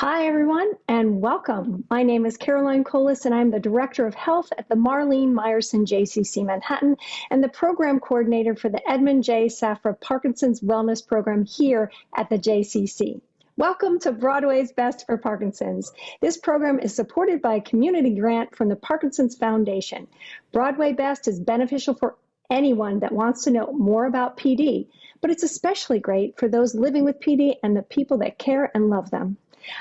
Hi, everyone, and welcome. My name is Caroline Kohles, and I'm the Director of Health at the Marlene Meyerson JCC Manhattan and the Program Coordinator for the Edmund J. Safra Parkinson's Wellness Program here at the JCC. Welcome to Broadway's Best for Parkinson's. This program is supported by a community grant from the Parkinson's Foundation. Broadway Best is beneficial for anyone that wants to know more about PD, but it's especially great for those living with PD and the people that care and love them.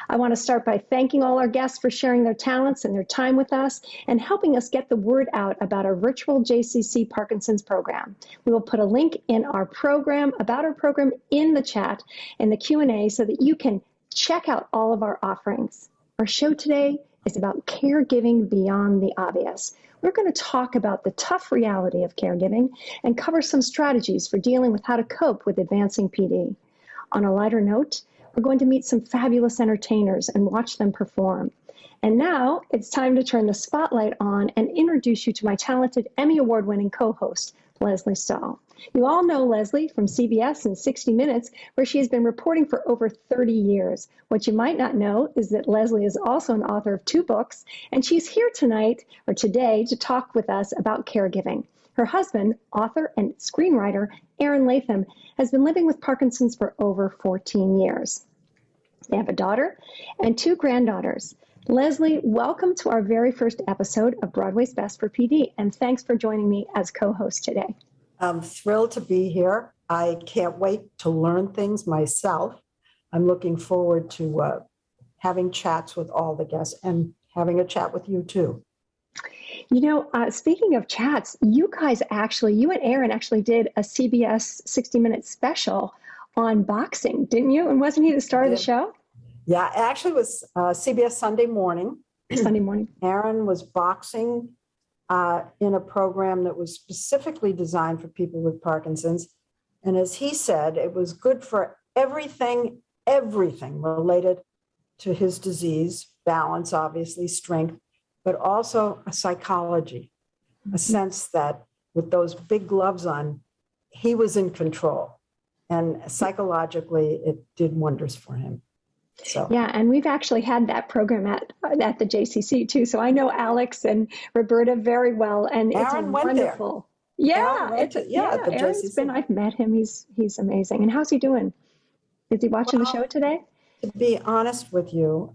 I want to start by thanking all our guests for sharing their talents and their time with us and helping us get the word out about our virtual JCC Parkinson's program. We will put a link in our program, about our program, in the chat and the Q&A so that you can check out all of our offerings. Our show today is about caregiving beyond the obvious. We're going to talk about the tough reality of caregiving and cover some strategies for dealing with how to cope with advancing PD. On a lighter note, we're going to meet some fabulous entertainers and watch them perform. And now it's time to turn the spotlight on and introduce you to my talented Emmy Award-winning co-host, Lesley Stahl. You all know Lesley from CBS and 60 Minutes, where she has been reporting for over 30 years. What you might not know is that Lesley is also an author of 2 books, and she's here tonight, or today, to talk with us about caregiving. Her husband, author and screenwriter Aaron Latham, has been living with Parkinson's for over 14 years. They have a daughter and 2 granddaughters. Lesley, welcome to our very first episode of Broadway's Best for PD, and thanks for joining me as co-host today. I'm thrilled to be here. I can't wait to learn things myself. I'm looking forward to having chats with all the guests and having a chat with you too. You know, speaking of chats, you and Aaron actually did a CBS 60 Minutes special on boxing, didn't you? And wasn't he the star of the show? Yeah, actually it was CBS Sunday morning. Sunday morning. Aaron was boxing in a program that was specifically designed for people with Parkinson's. And as he said, it was good for everything related to his disease, balance, obviously, strength, but also a psychology, a sense that with those big gloves on, he was in control. And psychologically, it did wonders for him. So yeah, and we've actually had that program at the JCC too. So I know Alex and Roberta very well, and Aaron it's went wonderful. There. Yeah, at the Aaron's JCC. I've met him. He's amazing. And how's he doing? Is he watching the show today? To be honest with you,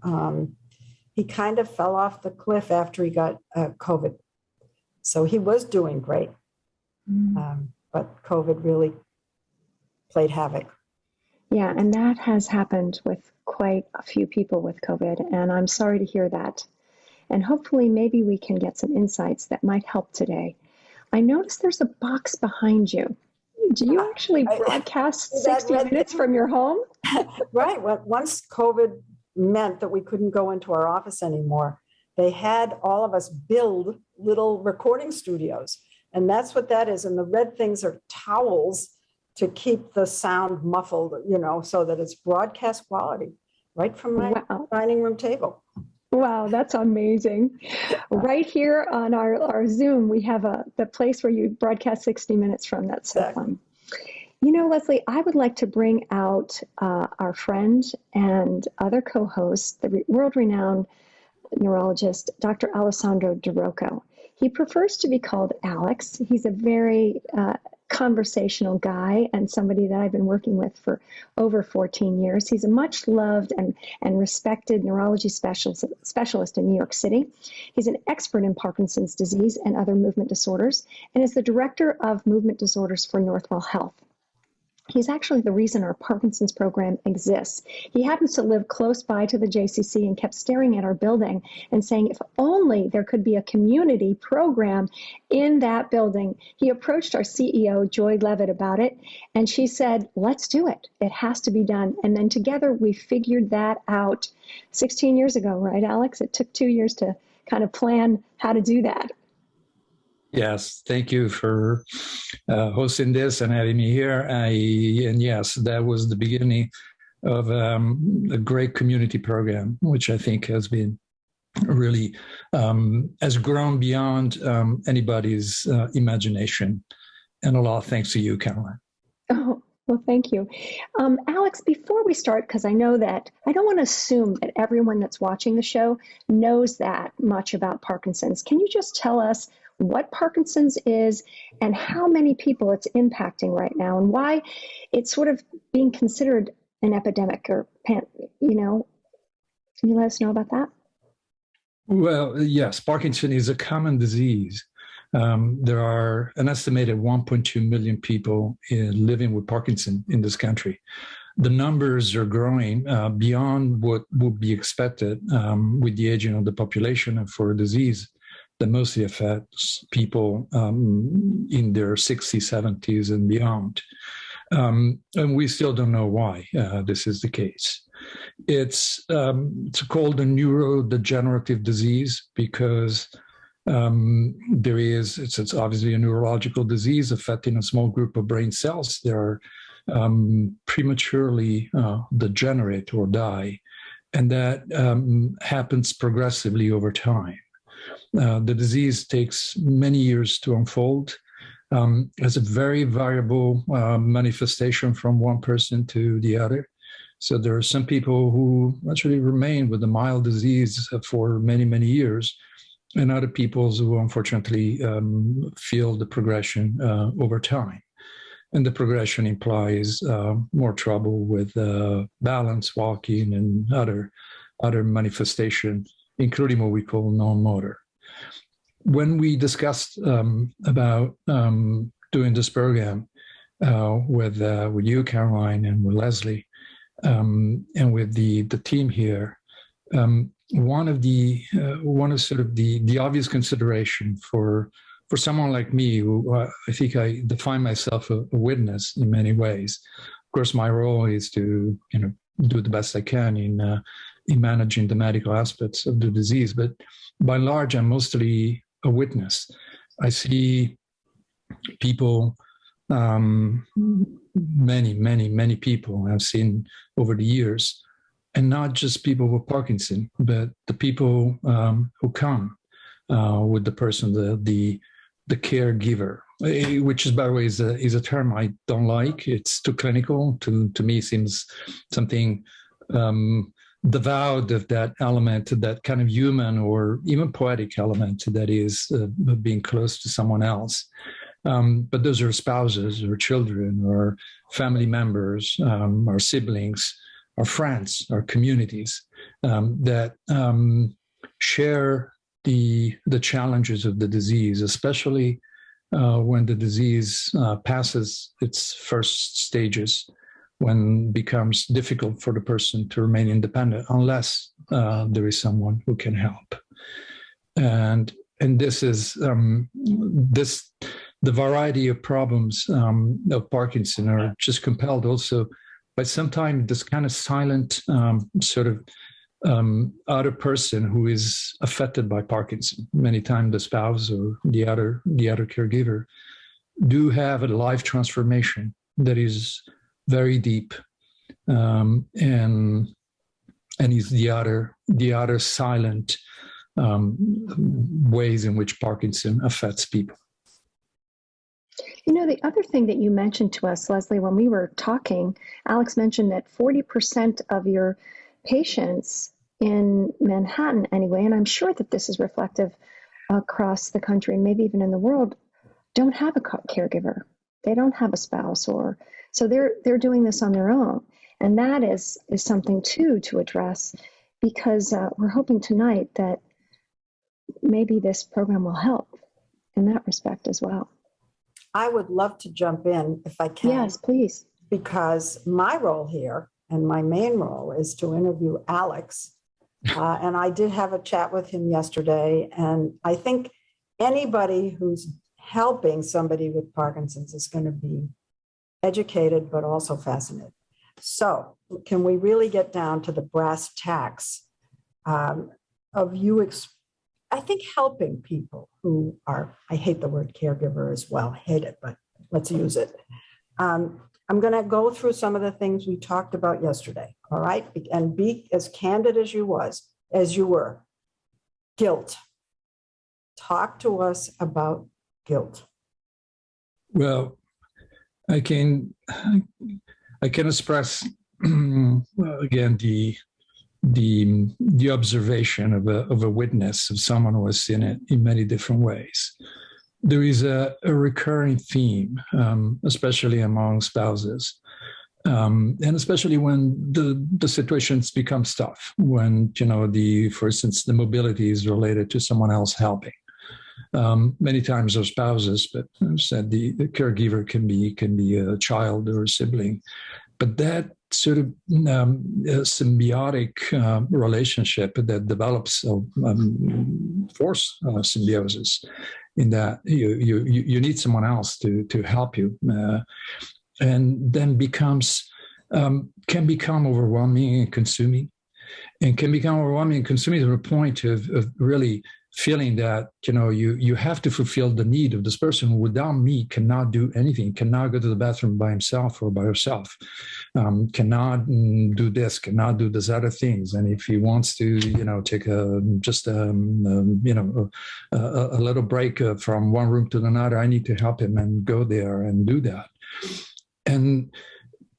he kind of fell off the cliff after he got COVID. So he was doing great, but COVID really played havoc. Yeah, and that has happened with quite a few people with COVID, and I'm sorry to hear that. And hopefully maybe we can get some insights that might help today. I noticed there's a box behind you. Do you actually broadcast 60 Minutes from your home? Right. Well, once COVID meant that we couldn't go into our office anymore, they had all of us build little recording studios. And that's what that is. And the red things are towels to keep the sound muffled, so that it's broadcast quality right from my dining room table. Wow, that's amazing. Right here on our Zoom, we have the place where you broadcast 60 Minutes from. That's so fun. You know, Lesley, I would like to bring out our friend and other co-host, the world-renowned neurologist, Dr. Alessandro Di Rocco. He prefers to be called Alex. He's a very conversational guy and somebody that I've been working with for over 14 years. He's a much loved and respected neurology specialist in New York City. He's an expert in Parkinson's disease and other movement disorders and is the director of movement disorders for Northwell Health. He's actually the reason our Parkinson's program exists. He happens to live close by to the JCC and kept staring at our building and saying, if only there could be a community program in that building. He approached our CEO, Joy Levitt, about it, and she said, let's do it. It has to be done. And then together we figured that out 16 years ago, right, Alex? It took 2 years to kind of plan how to do that. Yes, thank you for hosting this and having me here. And yes, that was the beginning of a great community program, which I think has been really has grown beyond anybody's imagination. And a lot thanks to you, Caroline. Oh, Well, thank you. Alex, before we start, because I know that I don't want to assume that everyone that's watching the show knows that much about Parkinson's. Can you just tell us what Parkinson's is and how many people it's impacting right now and why it's sort of being considered an epidemic or, can you let us know about that? Well, yes, Parkinson is a common disease. There are an estimated 1.2 million people living with Parkinson in this country. The numbers are growing beyond what would be expected with the aging of the population and for a disease that mostly affects people in their 60s, 70s, and beyond. And we still don't know why this is the case. It's called a neurodegenerative disease because it's obviously a neurological disease affecting a small group of brain cells. They are prematurely degenerate or die, and that happens progressively over time. The disease takes many years to unfold. Has a very variable manifestation from one person to the other. So there are some people who actually remain with a mild disease for many, many years, and other people who unfortunately feel the progression over time. And the progression implies more trouble with balance, walking, and other manifestations, including what we call non-motor. When we discussed about doing this program with you, Caroline, and with Lesley, and with the team here, one of sort of the obvious consideration for someone like me, who I think I define myself a witness in many ways. Of course, my role is to do the best I can in managing the medical aspects of the disease, but by and large, I'm mostly a witness. I see people, many people I've seen over the years, and not just people with Parkinson, but the people who come with the person, the caregiver, which is, by the way, is a term I don't like. It's too clinical. To me, seems something devoid of that element, that kind of human or even poetic element that is being close to someone else. But those are spouses or children or family members, or siblings, our friends, our communities that share the challenges of the disease, especially when the disease passes its first stages, when it becomes difficult for the person to remain independent unless there is someone who can help. And this is the variety of problems of Parkinson are just compelled also by sometimes this kind of silent sort of other person who is affected by Parkinson. Many times the spouse or the other caregiver do have a life transformation that is very deep, and is the other silent ways in which Parkinson affects people. The other thing that you mentioned to us, Lesley, when we were talking, Alex mentioned that 40% of your patients in Manhattan anyway, and I'm sure that this is reflective across the country, maybe even in the world, don't have a caregiver. They don't have a spouse, so they're doing this on their own. And that is something too to address, because we're hoping tonight that maybe this program will help in that respect as well. I would love to jump in if I can. Yes, please. Because my role here and my main role is to interview Alex. And I did have a chat with him yesterday. And I think anybody who's helping somebody with Parkinson's is going to be educated, but also fascinated. So can we really get down to the brass tacks of you I think helping people who are, I hate the word caregiver as well, hate it, but let's use it. I'm going to go through some of the things we talked about yesterday, all right? And be as candid as you were. Guilt. Talk to us about guilt. Well, I can express again the observation of a witness, of someone who has seen it in many different ways. There is a recurring theme, especially among spouses, and especially when the situations become tough, when, for instance, the mobility is related to someone else helping. Many times those spouses, but as I said, the caregiver can be a child or a sibling, but that sort of symbiotic relationship that develops force symbiosis, in that you need someone else to help you, and then can become overwhelming and consuming, and can become overwhelming and consuming to the point of really feeling that, you have to fulfill the need of this person who without me cannot do anything, cannot go to the bathroom by himself or by herself, cannot do this, cannot do these other things. And if he wants to, take a little break from one room to another, I need to help him and go there and do that. And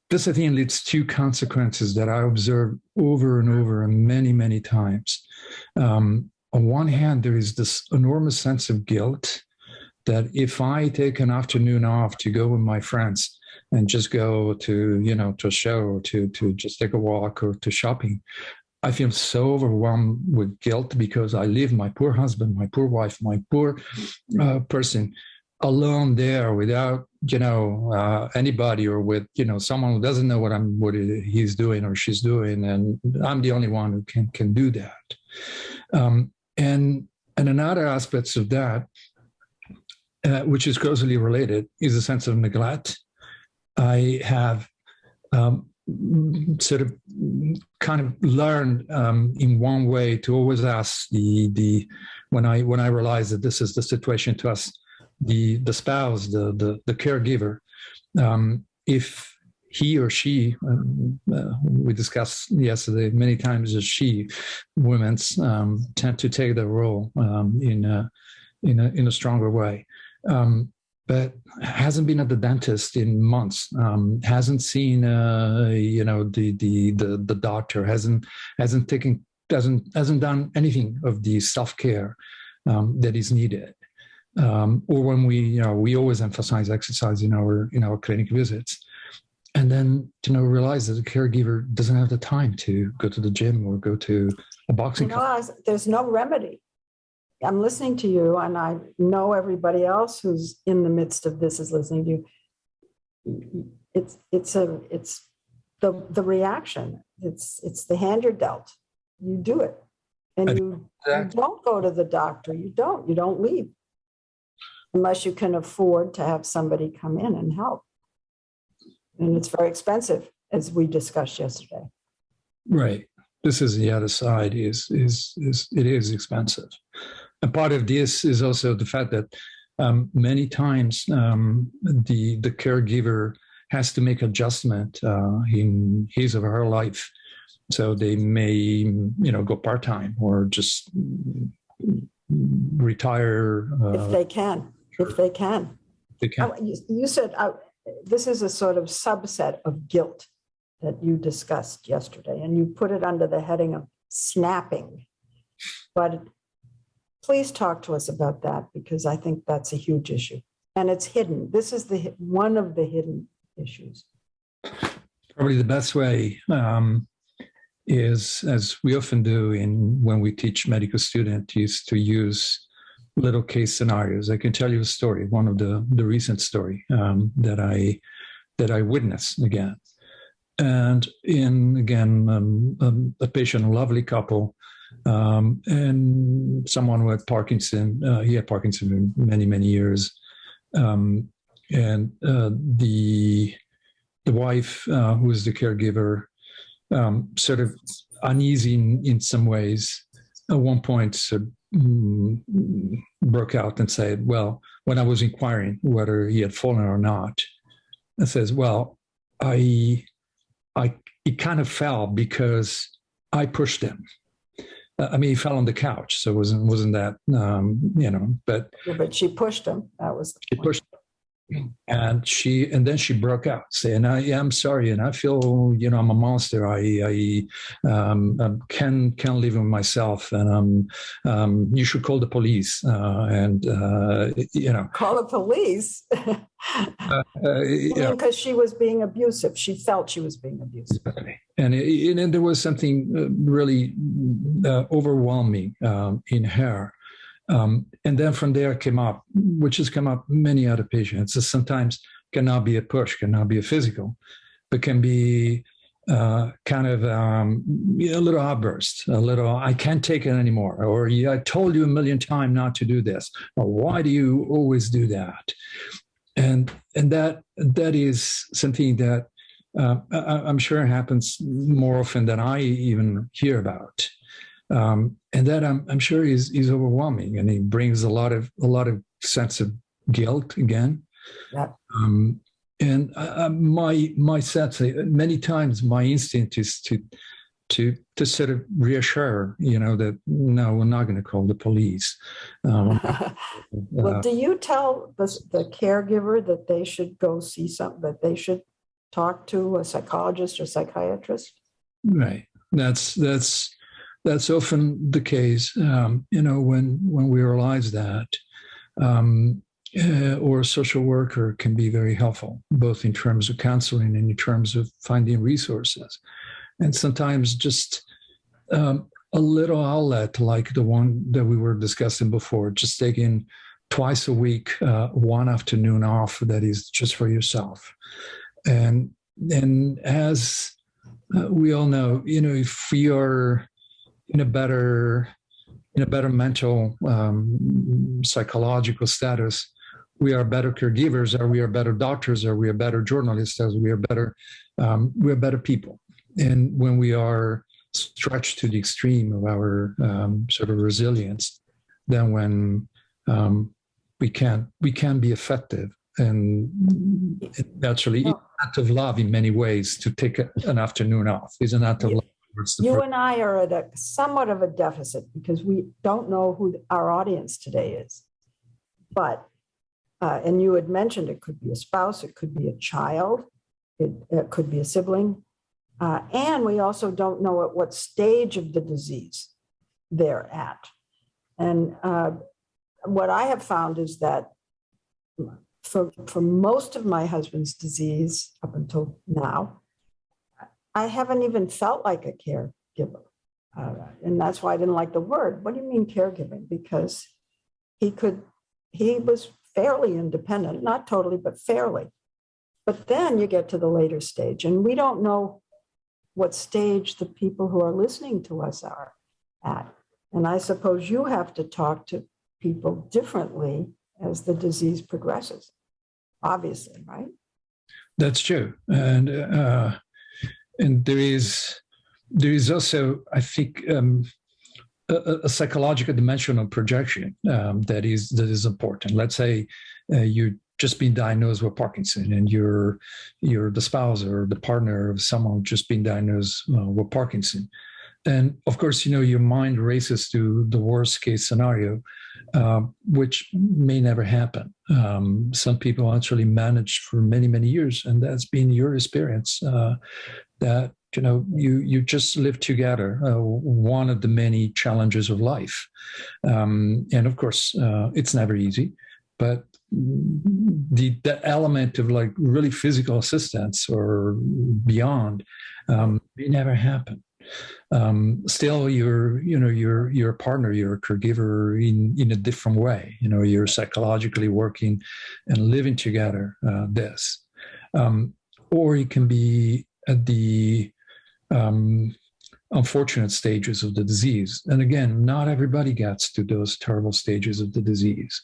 this, I think, leads to consequences that I observe over and over and many, many times. On one hand, there is this enormous sense of guilt that if I take an afternoon off to go with my friends and just go to, to a show or to just take a walk or to shopping, I feel so overwhelmed with guilt because I leave my poor husband, my poor wife, my poor person alone there without, anybody, or with, someone who doesn't know what he's doing or she's doing. And I'm the only one who can do that. And another aspect of that, which is closely related, is a sense of neglect. I have sort of kind of learned in one way to always ask when I realize that this is the situation to us, the spouse, the caregiver, if he or she, we discussed yesterday many times, as women tend to take their role in a stronger way, but hasn't been at the dentist in months, hasn't seen the doctor, hasn't done anything of the self-care that is needed. Or when we always emphasize exercise in our clinic visits. And then, realize that the caregiver doesn't have the time to go to the gym or go to a boxing club. There's no remedy. I'm listening to you, and I know everybody else who's in the midst of this is listening to you. It's the reaction. It's the hand you're dealt. You do it, and you don't go to the doctor. You don't leave unless you can afford to have somebody come in and help. And it's very expensive, as we discussed yesterday. Right. This is the other side. It is expensive, and part of this is also the fact that many times the caregiver has to make adjustment in his or her life, so they may go part time or just retire if they can. They can. You said. This is a sort of subset of guilt that you discussed yesterday, and you put it under the heading of snapping. But please talk to us about that, because I think that's a huge issue, and it's hidden. This is one of the hidden issues. Probably the best way is, as we often do when we teach medical students, is to use little case scenarios. I can tell you a story, one of the recent story that I witnessed again. And a patient, a lovely couple, and someone who had Parkinson. He had Parkinson for many, many years. And the wife, who was the caregiver, sort of uneasy in some ways, at one point broke out and said, well, when I was inquiring whether he had fallen or not, I says, well, he kind of fell because I pushed him. He fell on the couch, so it wasn't that, but... Yeah, but she pushed him. That was the point. And then she broke out saying, I'm sorry. And I feel, I'm a monster. I can't live with myself. And you should call the police. Call the police? Because she was being abusive. She felt she was being abusive. And there was something really overwhelming in her. And then from there came up, which has come up many other patients. It sometimes cannot be a push, cannot be a physical, but can be kind of a little outburst, a little, I can't take it anymore. Or I told you a million times not to do this. Or why do you always do that? And that is something that I'm sure happens more often than I even hear about. And that I'm sure is overwhelming, and it brings a lot of sense of guilt again. Yeah. And my sense, many times my instinct is to sort of reassure, that no, we're not going to call the police. Well, do you tell the caregiver that they should go see something, that they should talk to a psychologist or psychiatrist? Right. That's often the case, when we realize that, or a social worker can be very helpful, both in terms of counseling and in terms of finding resources. And sometimes just a little outlet like the one that we were discussing before, just taking twice a week, one afternoon off that is just for yourself. And as we all know, if we are in a better mental, psychological status, we are better caregivers, or we are better doctors, or we are better journalists, or we are better people. And when we are stretched to the extreme of our sort of resilience, then when we can be effective. And naturally, it's an act of love in many ways to take an afternoon off. It's an act of love. You and I are at somewhat of a deficit because we don't know who our audience today is. But, and you had mentioned it could be a spouse, it could be a child, it could be a sibling. And we also don't know at what stage of the disease they're at. And what I have found is that for most of my husband's disease up until now, I haven't even felt like a caregiver. And that's why I didn't like the word. What do you mean caregiving? Because he was fairly independent, not totally, but fairly. But then you get to the later stage, and we don't know what stage the people who are listening to us are at. And I suppose you have to talk to people differently as the disease progresses, obviously, right? That's true. And there is also, I think, a psychological dimension of projection that is important. Let's say you just been diagnosed with Parkinson, and you're the spouse or the partner of someone just been diagnosed with Parkinson. And of course, your mind races to the worst case scenario, which may never happen. Some people actually managed for many, many years, and that's been your experience. That you just live together, one of the many challenges of life. And of course, it's never easy, but the element of like really physical assistance or beyond may never happen. Still, you're a partner, you're a caregiver in a different way. You're psychologically working and living together this. Or it can be at the unfortunate stages of the disease. And again, not everybody gets to those terrible stages of the disease.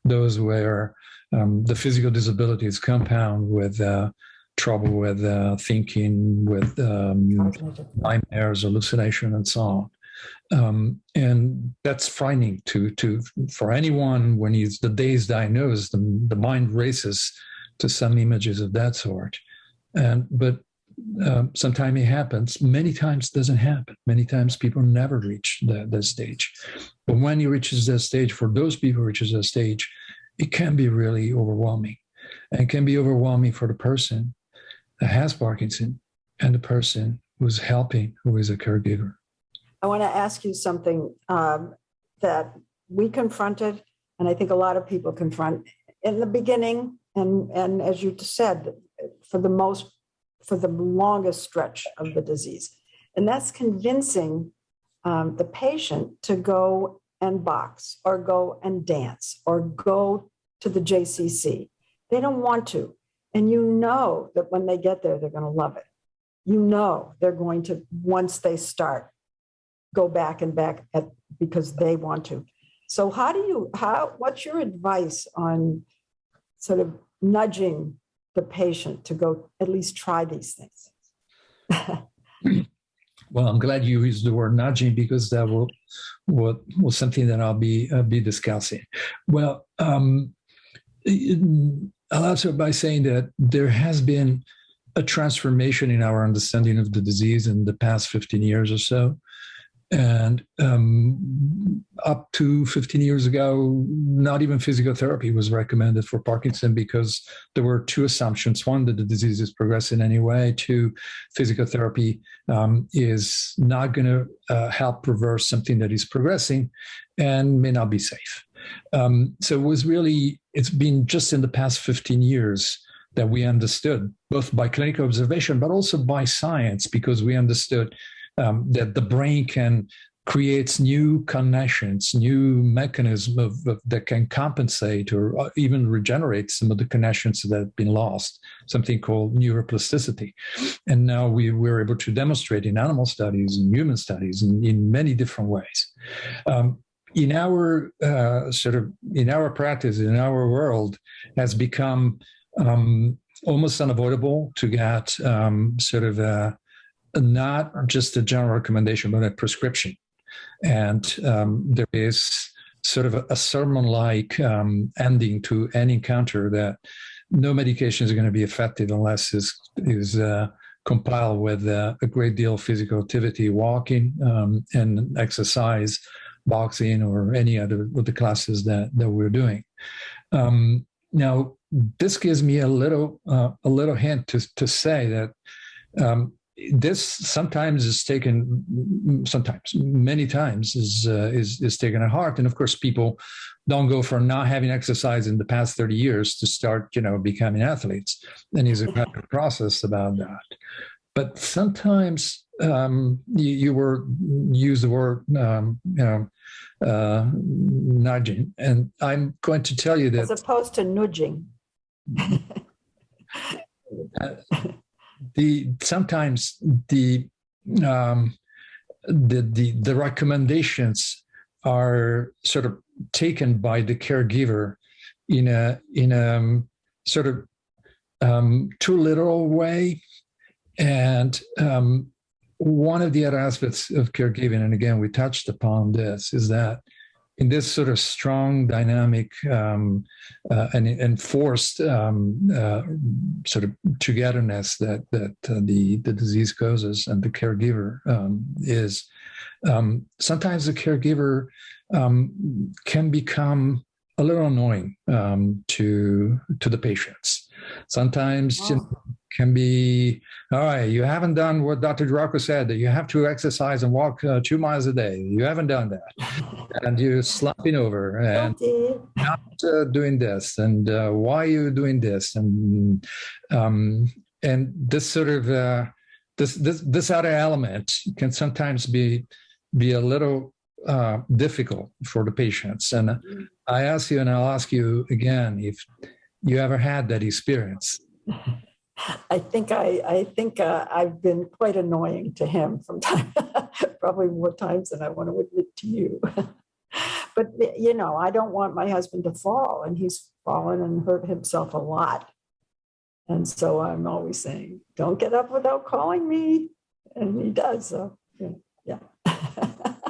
Those where the physical disabilities compound with trouble with thinking, with nightmares, hallucination, and so on. And that's frightening for anyone when the day is diagnosed. The mind races to some images of that sort. But sometimes it happens. Many times it doesn't happen. Many times people never reach that stage. But when he reaches that stage, for those people who reaches that stage, it can be really overwhelming. And it can be overwhelming for the person that has Parkinson and the person who's helping, who is a caregiver. I want to ask you something that we confronted, and I think a lot of people confront in the beginning, and as you said, for the longest stretch of the disease. And that's convincing the patient to go and box or go and dance or go to the JCC. They don't want to. And you know that when they get there, they're going to love it. You know they're going to, once they start, go back and back because they want to. So what's your advice on sort of nudging the patient to go at least try these things? Well, I'm glad you used the word nudging, because that was something that I'll be discussing. Well, I'll answer by saying that there has been a transformation in our understanding of the disease in the past 15 years or so. And up to 15 years ago, not even physical therapy was recommended for Parkinson, because there were two assumptions. One, that the disease is progressing anyway. Two, physical therapy is not going to help reverse something that is progressing and may not be safe. So it's been just in the past 15 years that we understood, both by clinical observation, but also by science, because we understood that the brain can create new connections, new mechanisms that can compensate or even regenerate some of the connections that have been lost, something called neuroplasticity. And now we're able to demonstrate in animal studies and human studies in many different ways. In our practice, in our world, has become almost unavoidable to get not just a general recommendation, but a prescription. And there is sort of a sermon-like ending to any encounter, that no medication is going to be effective unless is compiled with a great deal of physical activity, walking and exercise, boxing, or any other of the classes that we're doing. Now, this gives me a little hint to say that this sometimes is taken, many times is taken at heart. And of course, people don't go from not having exercise in the past 30 years to start, becoming athletes. And there's a process about that. But sometimes you use the word, nudging, and I'm going to tell you that, as opposed to nudging. Sometimes the recommendations are sort of taken by the caregiver in a sort of too literal way. And one of the other aspects of caregiving, and again, we touched upon this, is that in this sort of strong, dynamic, and enforced sort of togetherness that the disease causes, and the caregiver is, sometimes the caregiver can become a little annoying to the patients. Sometimes can be, all right, you haven't done what Dr. Di Rocco said, that you have to exercise and walk 2 miles a day. You haven't done that. And you're slumping over and not doing this. And why are you doing this? And this sort of, this other element can sometimes be a little difficult for the patients. And I ask you, and I'll ask you again, if you ever had that experience. I think I've been quite annoying to him from time, probably more times than I want to admit to you. But, I don't want my husband to fall, and he's fallen and hurt himself a lot. And so I'm always saying, don't get up without calling me. And he does. So, yeah.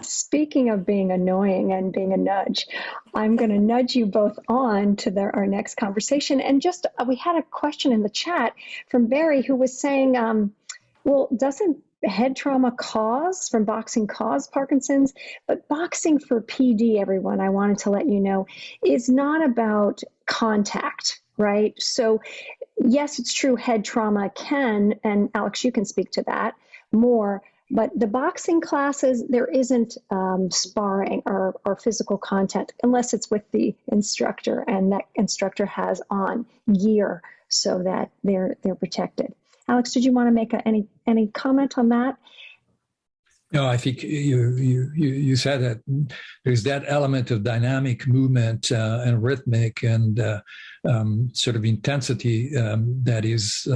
Speaking of being annoying and being a nudge, I'm going to nudge you both on to our next conversation. And just, we had a question in the chat from Barry, who was saying, well, doesn't head trauma from boxing cause Parkinson's? But boxing for PD, everyone, I wanted to let you know, is not about contact. right? So yes, it's true, head trauma can, and Alex, you can speak to that more, but the boxing classes, there isn't sparring or physical contact unless it's with the instructor, and that instructor has on gear so that they're protected. Alex, did you want to make any comment on that? No, I think you said that there's that element of dynamic movement and rhythmic and sort of intensity that is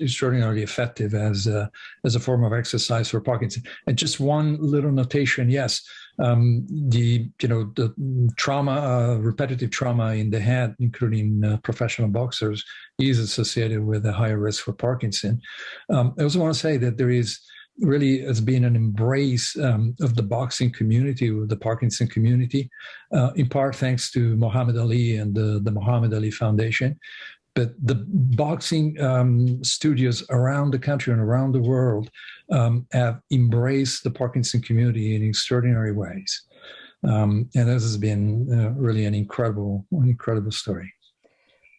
extraordinarily effective as a form of exercise for Parkinson. And just one little notation: yes, the trauma, repetitive trauma in the head, including professional boxers, is associated with a higher risk for Parkinson. I also want to say that there is really has been an embrace of the boxing community, with the Parkinson community, in part thanks to Muhammad Ali and the Muhammad Ali Foundation. But the boxing studios around the country and around the world have embraced the Parkinson community in extraordinary ways. And this has been really an incredible story.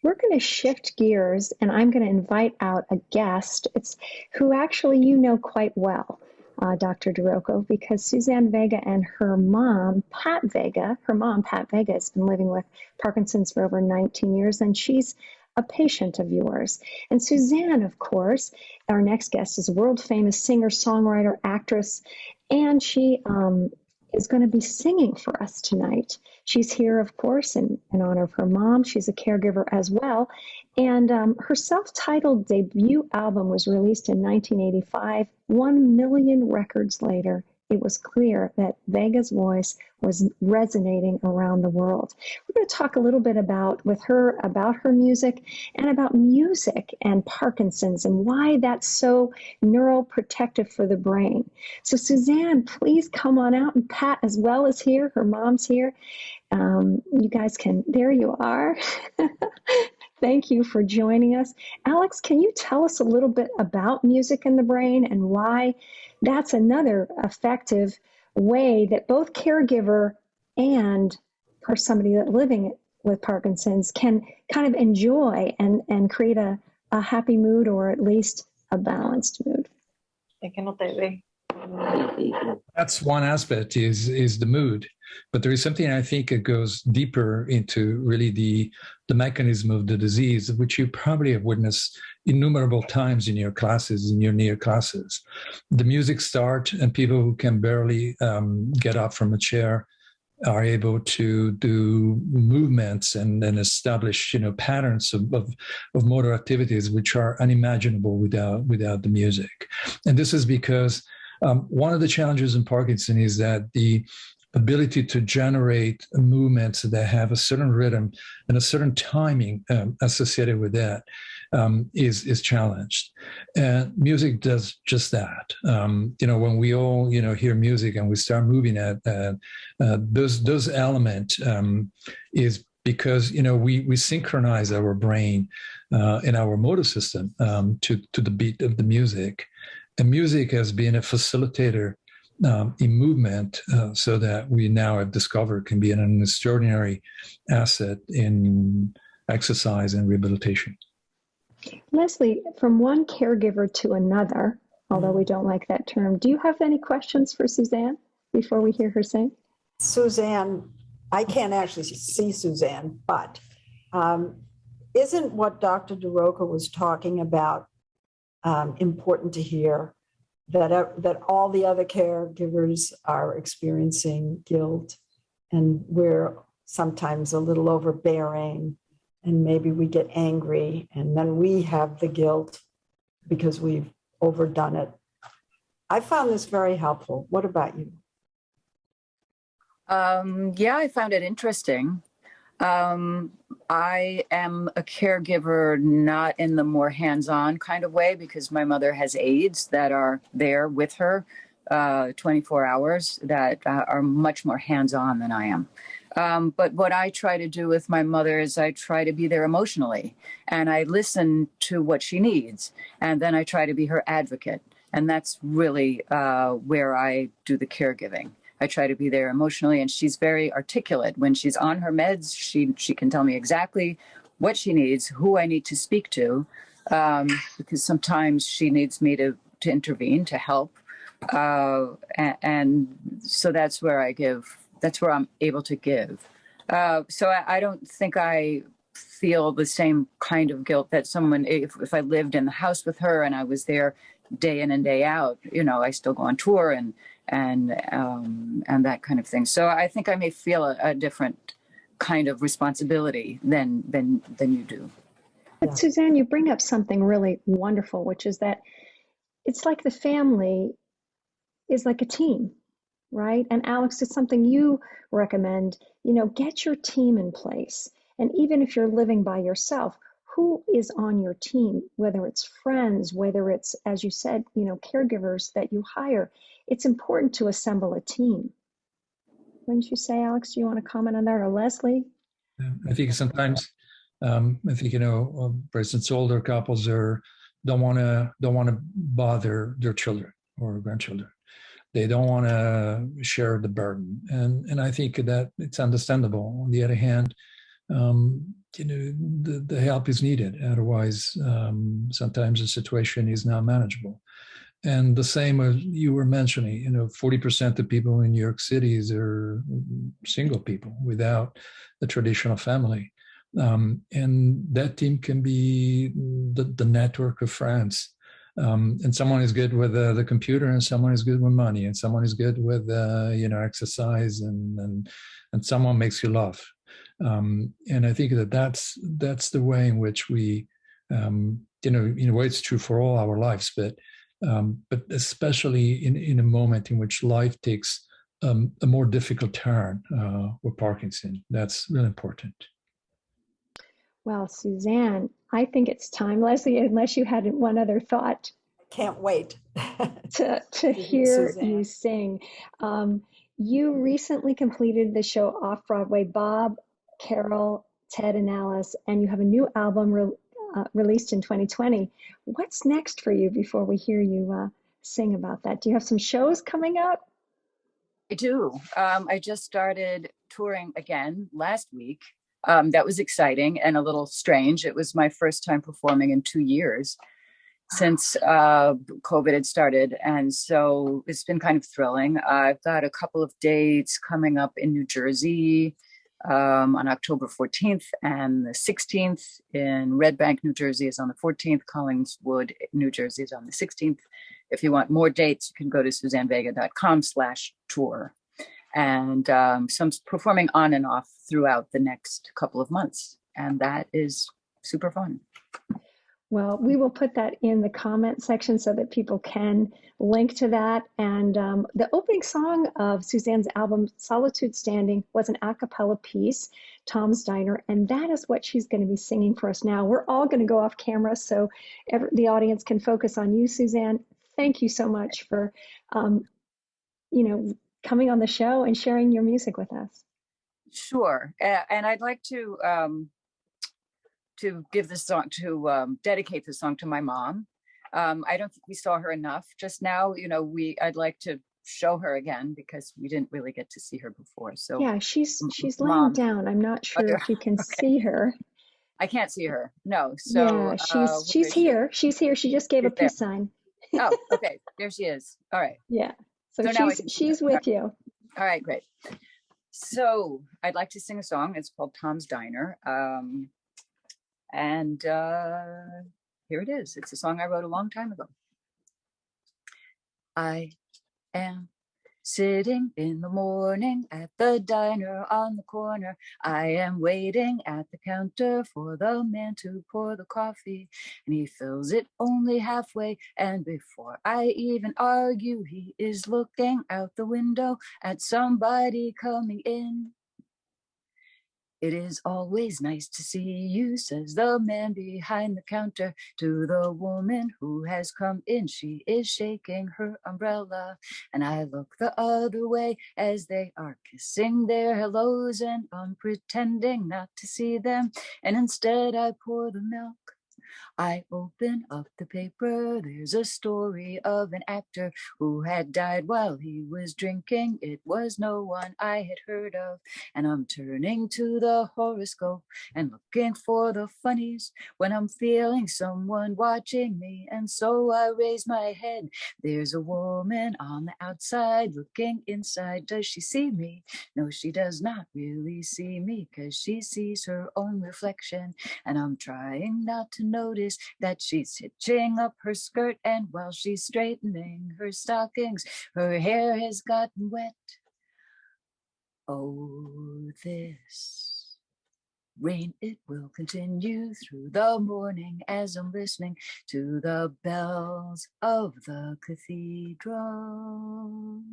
We're going to shift gears, and I'm going to invite out a guest. It's who actually you know quite well, Dr. Di Rocco, because Suzanne Vega and her mom, Pat Vega, has been living with Parkinson's for over 19 years, and she's a patient of yours. And Suzanne, of course, our next guest, is a world-famous singer, songwriter, actress, and she is going to be singing for us tonight. She's here, of course, in honor of her mom. She's a caregiver as well. And her self-titled debut album was released in 1985. 1 million records later, it was clear that Vega's voice was resonating around the world. We're going to talk a little bit about her music and about music and Parkinson's and why that's so neuroprotective for the brain. So Suzanne, please come on out, and Pat as well is here. Her mom's here. You guys can, there you are. Thank you for joining us. Alex, can you tell us a little bit about music in the brain and why that's another effective way that both caregiver and for somebody that's living with Parkinson's can kind of enjoy and create a happy mood, or at least a balanced mood? That's one aspect is the mood, but there is something I think that goes deeper into really the mechanism of the disease, which you probably have witnessed innumerable times in your classes, in your near classes. The music starts, and people who can barely get up from a chair are able to do movements and establish, patterns of motor activities which are unimaginable without the music. And this is because one of the challenges in Parkinson is that the ability to generate movements that have a certain rhythm and a certain timing associated with that is challenged. And music does just that. When we all, hear music and we start moving at those elements is because, we synchronize our brain and our motor system to the beat of the music. And music has been a facilitator in movement, so that we now have discovered can be an extraordinary asset in exercise and rehabilitation. Lesley, from one caregiver to another, although we don't like that term, do you have any questions for Suzanne before we hear her sing? Suzanne, I can't actually see Suzanne, but isn't what Dr. Di Rocco was talking about important to hear? That all the other caregivers are experiencing guilt, and we're sometimes a little overbearing, and maybe we get angry, and then we have the guilt because we've overdone it. I found this very helpful. What about you? Yeah, I found it interesting. I am a caregiver, not in the more hands-on kind of way, because my mother has aides that are there with her 24 hours that are much more hands-on than I am. But what I try to do with my mother is I try to be there emotionally, and I listen to what she needs, and then I try to be her advocate. And that's really where I do the caregiving. I try to be there emotionally, and she's very articulate. When she's on her meds, she can tell me exactly what she needs, who I need to speak to, because sometimes she needs me to intervene, to help. And so that's where I'm able to give. So I don't think I feel the same kind of guilt that someone, if I lived in the house with her and I was there day in and day out, I still go on tour and that kind of thing. So I think I may feel a different kind of responsibility than you do. But Suzanne, you bring up something really wonderful, which is that it's like the family is like a team, right? And Alex, it's something you recommend, get your team in place. And even if you're living by yourself, who is on your team, whether it's friends, whether it's, as you said, caregivers that you hire, it's important to assemble a team. Wouldn't you say, Alex? Do you want to comment on that, or Lesley? I think sometimes, for instance, older couples don't want to bother their children or grandchildren. They don't want to share the burden, and I think that it's understandable. On the other hand, the help is needed. Otherwise, sometimes the situation is not manageable. And the same as you were mentioning, 40% of people in New York City are single people without a traditional family. And that team can be the network of friends. And someone is good with the computer, and someone is good with money, and someone is good with exercise, and someone makes you laugh. And I think that's the way in which we, in a way, it's true for all our lives, but especially in a moment in which life takes a more difficult turn with Parkinson, that's really important. Well, Suzanne, I think it's time, Lesley, unless you had one other thought. Can't wait to hear Suzanne. You sing. You recently completed the show Off-Broadway, Bob, Carol, Ted, and Alice, and you have a new album released in 2020. What's next for you before we hear you sing about that? Do you have some shows coming up? I do. I just started touring again last week. That was exciting and a little strange. It was my first time performing in 2 years since COVID had started. And so it's been kind of thrilling. I've got a couple of dates coming up in New Jersey on October 14th and the 16th. In Red Bank, New Jersey is on the 14th. Collingswood, New Jersey is on the 16th. If you want more dates, you can go to SuzanneVega.com/tour. And so I'm performing on and off throughout the next couple of months. And that is super fun. Well, we will put that in the comment section so that people can link to that. And the opening song of Suzanne's album, Solitude Standing, was an a cappella piece, Tom's Diner. And that is what she's going to be singing for us now. We're all going to go off camera so the audience can focus on you, Suzanne. Thank you so much for, coming on the show and sharing your music with us. Sure. And I'd like to give this song, dedicate this song to my mom. I don't think we saw her enough just now. I'd like to show her again because we didn't really get to see her before. So yeah, she's laying down. I'm not sure if you can see her. I can't see her. No. So yeah, she's here. She's here. She just gave a peace sign. Oh, okay. There she is. All right. Yeah. So she's with you. All right, great. So I'd like to sing a song. It's called Tom's Diner. And here it is. It's a song I wrote a long time ago. I am sitting in the morning at the diner on the corner. I am waiting at the counter for the man to pour the coffee, and he fills it only halfway. And before I even argue, he is looking out the window at somebody coming in. It is always nice to see you, says the man behind the counter to the woman who has come in. She is shaking her umbrella, and I look the other way as they are kissing their hellos, and I'm pretending not to see them, and instead I pour the milk I open up the paper, there's a story of an actor who had died while he was drinking. It was no one I had heard of, and I'm turning to the horoscope and looking for the funnies when I'm feeling someone watching me. And so I raise my head. There's a woman on the outside looking inside. Does she see me? No, she does not really see me, because she sees her own reflection. And I'm trying not to notice that she's hitching up her skirt, and while she's straightening her stockings, her hair has gotten wet. Oh, this rain, it will continue through the morning as I'm listening to the bells of the cathedral.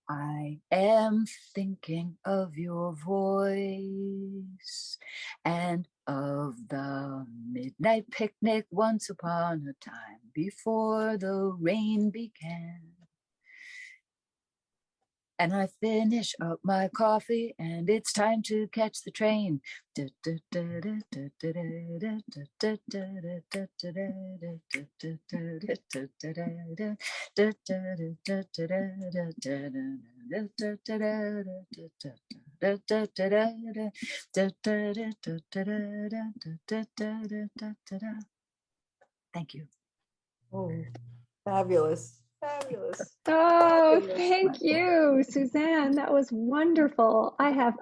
I am thinking of your voice and of the midnight picnic once upon a time before the rain began. And I finish up my coffee and it's time to catch the train. Thank you. Oh, fabulous. Fabulous. Oh, Fabulous. thank you, Suzanne. That was wonderful. I have,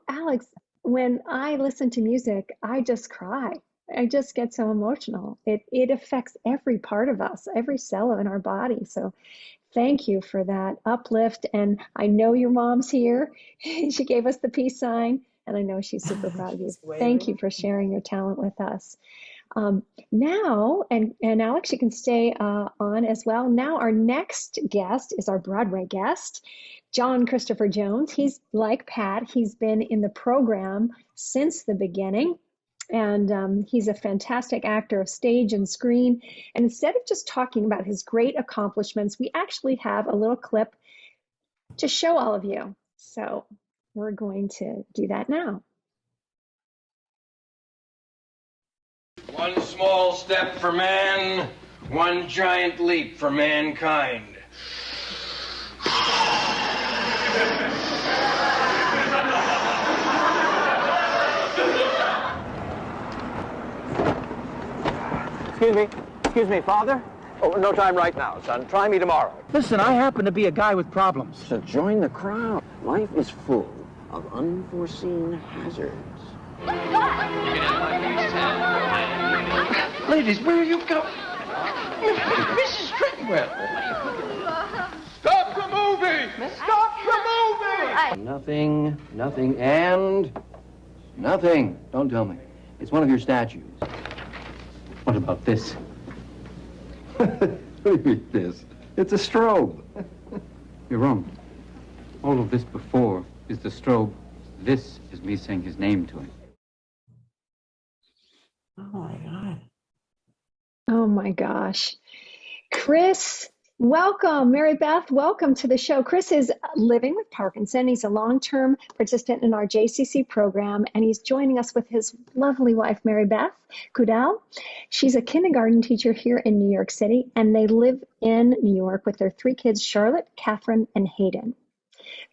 Alex, when I listen to music, I just cry. I just get so emotional. It affects every part of us, every cell in our body. So thank you for that uplift. And I know your mom's here. She gave us the peace sign, and I know she's super proud of you. She's Thank waving. you for sharing your talent with us. Now, and Alex, you can stay on as well. Now, our next guest is our Broadway guest, John Christopher Jones. He's like Pat, he's been in the program since the beginning. And he's a fantastic actor of stage and screen. And instead of just talking about his great accomplishments, we actually have a little clip to show all of you. So we're going to do that now. One small step for man, one giant leap for mankind. Excuse me, Father? Oh, no time right now, son. Try me tomorrow. Listen, I happen to be a guy with problems. So join the crowd. Life is full of unforeseen hazards. Ladies, where are you going? Mrs. Tretwell. Stop the movie! Stop the movie! Nothing, and nothing. Don't tell me. It's one of your statues. What about this? What do you mean, this? It's a strobe. You're wrong. All of this before is the strobe. This is me saying his name to him. Oh my God. Oh my gosh. Chris, welcome. Mary Beth, welcome to the show. Chris is living with Parkinson. He's a long-term participant in our JCC program, and he's joining us with his lovely wife, Mary Beth Kudal. She's a kindergarten teacher here in New York City, and they live in New York with their 3 kids, Charlotte, Catherine, and Hayden.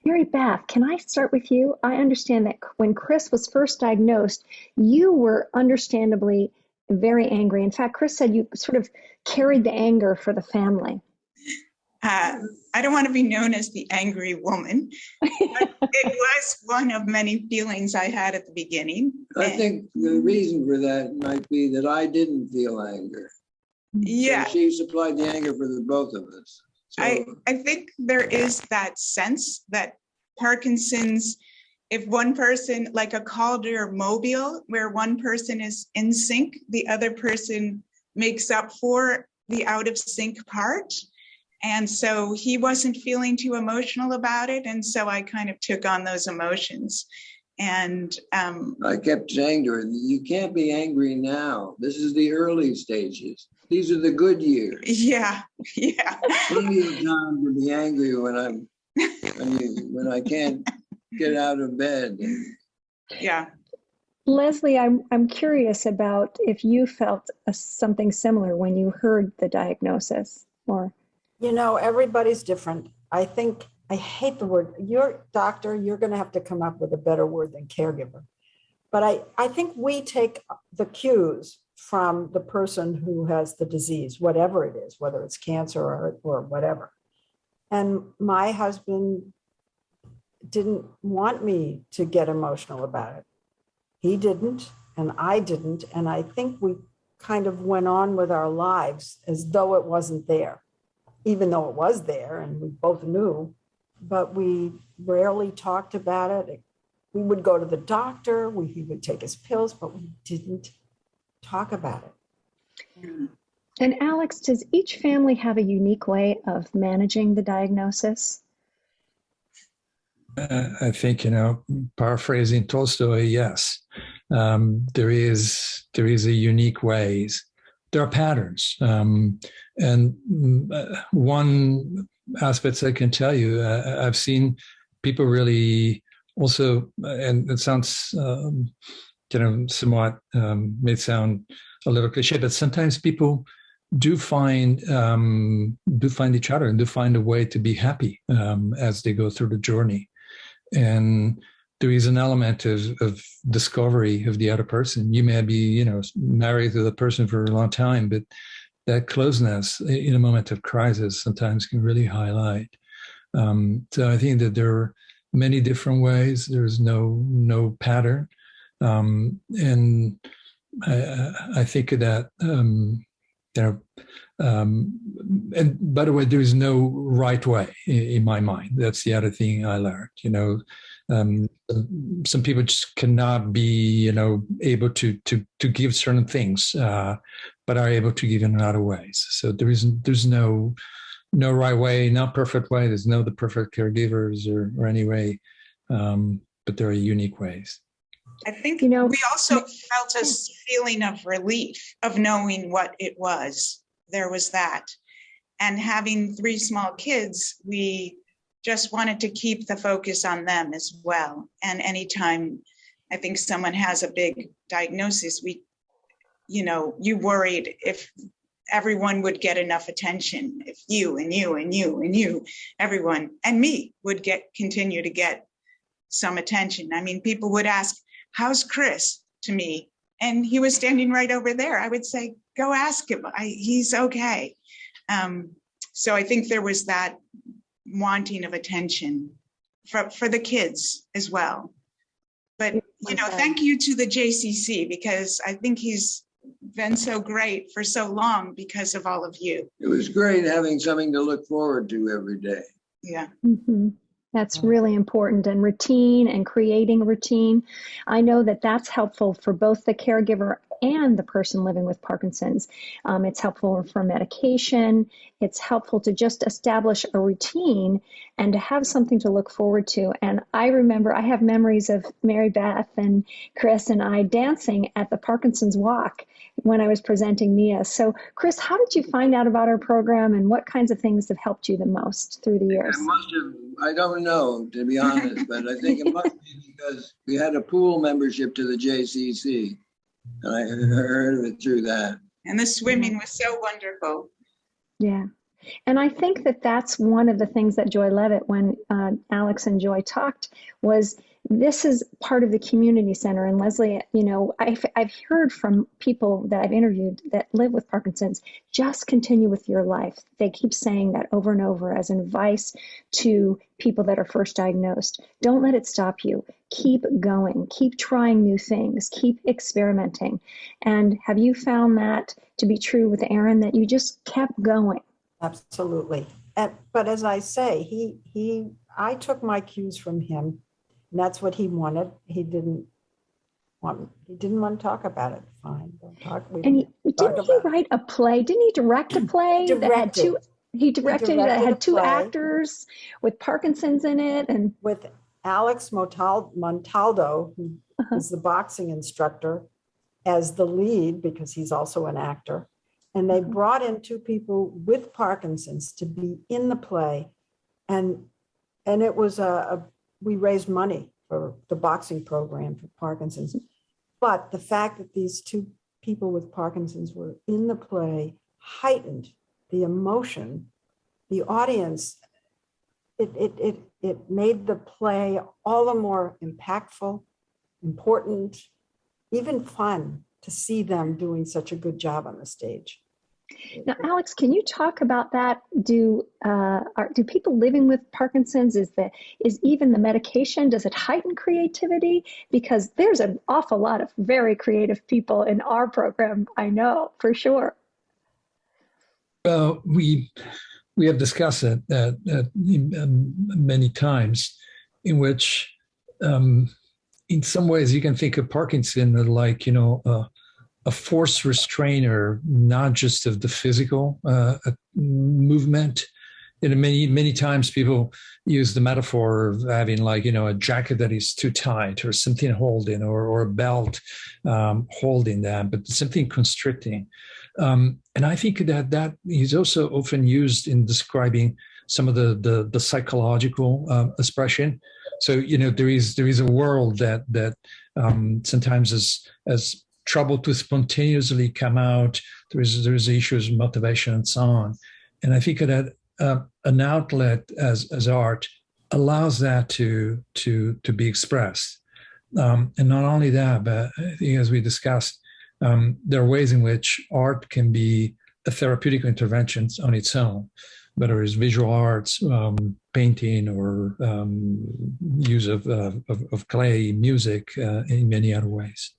Mary Beth, can I start with you? I understand that when Chris was first diagnosed, you were understandably very angry. In fact, Chris said you sort of carried the anger for the family. I don't want to be known as the angry woman, but it was one of many feelings I had at the beginning. I think the reason for that might be that I didn't feel anger. Yeah. So she supplied the anger for the both of us. So, I think there is that sense that Parkinson's, if one person, like a Calder mobile, where one person is in sync, the other person makes up for the out of sync part. And so he wasn't feeling too emotional about it. And so I kind of took on those emotions. And I kept saying to her, you can't be angry now. This is the early stages. These are the good years. Yeah. Plenty of time to be angry when I can't get out of bed. Yeah. Lesley, I'm curious about if you felt something similar when you heard the diagnosis, or. Everybody's different. I hate the word, you're doctor, you're going to have to come up with a better word than caregiver. But I think we take the cues from the person who has the disease, whatever it is, whether it's cancer or whatever. And my husband didn't want me to get emotional about it. He didn't, and I didn't. And I think we kind of went on with our lives as though it wasn't there, even though it was there and we both knew, but we rarely talked about it. We would go to the doctor, he would take his pills, but we didn't talk about it. And Alex, does each family have a unique way of managing the diagnosis? I think, paraphrasing Tolstoy, yes, there is a unique ways. There are patterns. And one aspect I can tell you, I've seen people really also, and it sounds, somewhat, may sound a little cliche, but sometimes people do find each other and do find a way to be happy as they go through the journey. And there is an element of discovery of the other person. You may be, married to the person for a long time, but that closeness in a moment of crisis sometimes can really highlight. So I think that there are many different ways. There's no pattern. And I think that, and by the way, there is no right way in my mind. That's the other thing I learned. Some people just cannot be, able to give certain things, but are able to give in other ways. So there's no right way, no perfect way. There's no the perfect caregivers or any way, but there are unique ways. I think we also felt a feeling of relief of knowing what it was. There was that. And having 3 small kids, we just wanted to keep the focus on them as well. And anytime I think someone has a big diagnosis, you worried if everyone would get enough attention, if you and you and you and you, everyone and me would continue to get some attention. I mean, people would ask, "How's Chris?" to me. And he was standing right over there. I would say, "Go ask him. He's okay." So I think there was that wanting of attention for the kids as well. But, thank you to the JCC, because I think he's been so great for so long because of all of you. It was great having something to look forward to every day. Yeah. Mm-hmm. That's really important. And routine and creating a routine. I know that that's helpful for both the caregiver and the person living with Parkinson's. It's helpful for medication. It's helpful to just establish a routine and to have something to look forward to. And I remember, I have memories of Mary Beth and Chris and I dancing at the Parkinson's Walk when I was presenting Mia. So Chris, how did you find out about our program, and what kinds of things have helped you the most through the years? I don't know, to be honest, but I think it must be because we had a pool membership to the JCC. And I heard of it through that. And the swimming was so wonderful. Yeah. And I think that that's one of the things that Joy Levitt, when Alex and Joy talked, was this is part of the community center. And Lesley, I've heard from people that I've interviewed that live with Parkinson's, just continue with your life. They keep saying that over and over as advice to people that are first diagnosed. Don't let it stop you. Keep going. Keep trying new things. Keep experimenting. And have you found that to be true with Aaron, that you just kept going? Absolutely. But as I say, I took my cues from him. And that's what he wanted. He didn't want to talk about it. Fine, don't talk. Didn't he write a play? Didn't he direct a play that had two? He directed that had 2 actors with Parkinson's in it, and with Alex Montaldo, who is the boxing instructor, as the lead, because he's also an actor. And they brought in 2 people with Parkinson's to be in the play, and it was we raised money for the boxing program for Parkinson's. But the fact that these two people with Parkinson's were in the play heightened the emotion. The audience, it made the play all the more impactful, important, even fun to see them doing such a good job on the stage. Now, Alex, can you talk about that? Do people living with Parkinson's, is even the medication, does it heighten creativity? Because there's an awful lot of very creative people in our program, I know, for sure. Well, we have discussed it many times, in which, in some ways, you can think of Parkinson like, a force restrainer, not just of the physical movement. Many times people use the metaphor of having a jacket that is too tight, or something holding, or a belt holding that, but something constricting. And I think that is also often used in describing some of the psychological expression. So, there is a world that sometimes is trouble to spontaneously come out. There's issues of motivation and so on. And I think that an outlet as art allows that to be expressed. And not only that, but I think, as we discussed, there are ways in which art can be a therapeutic intervention on its own, whether it's visual arts, painting, or use of clay, music, in many other ways.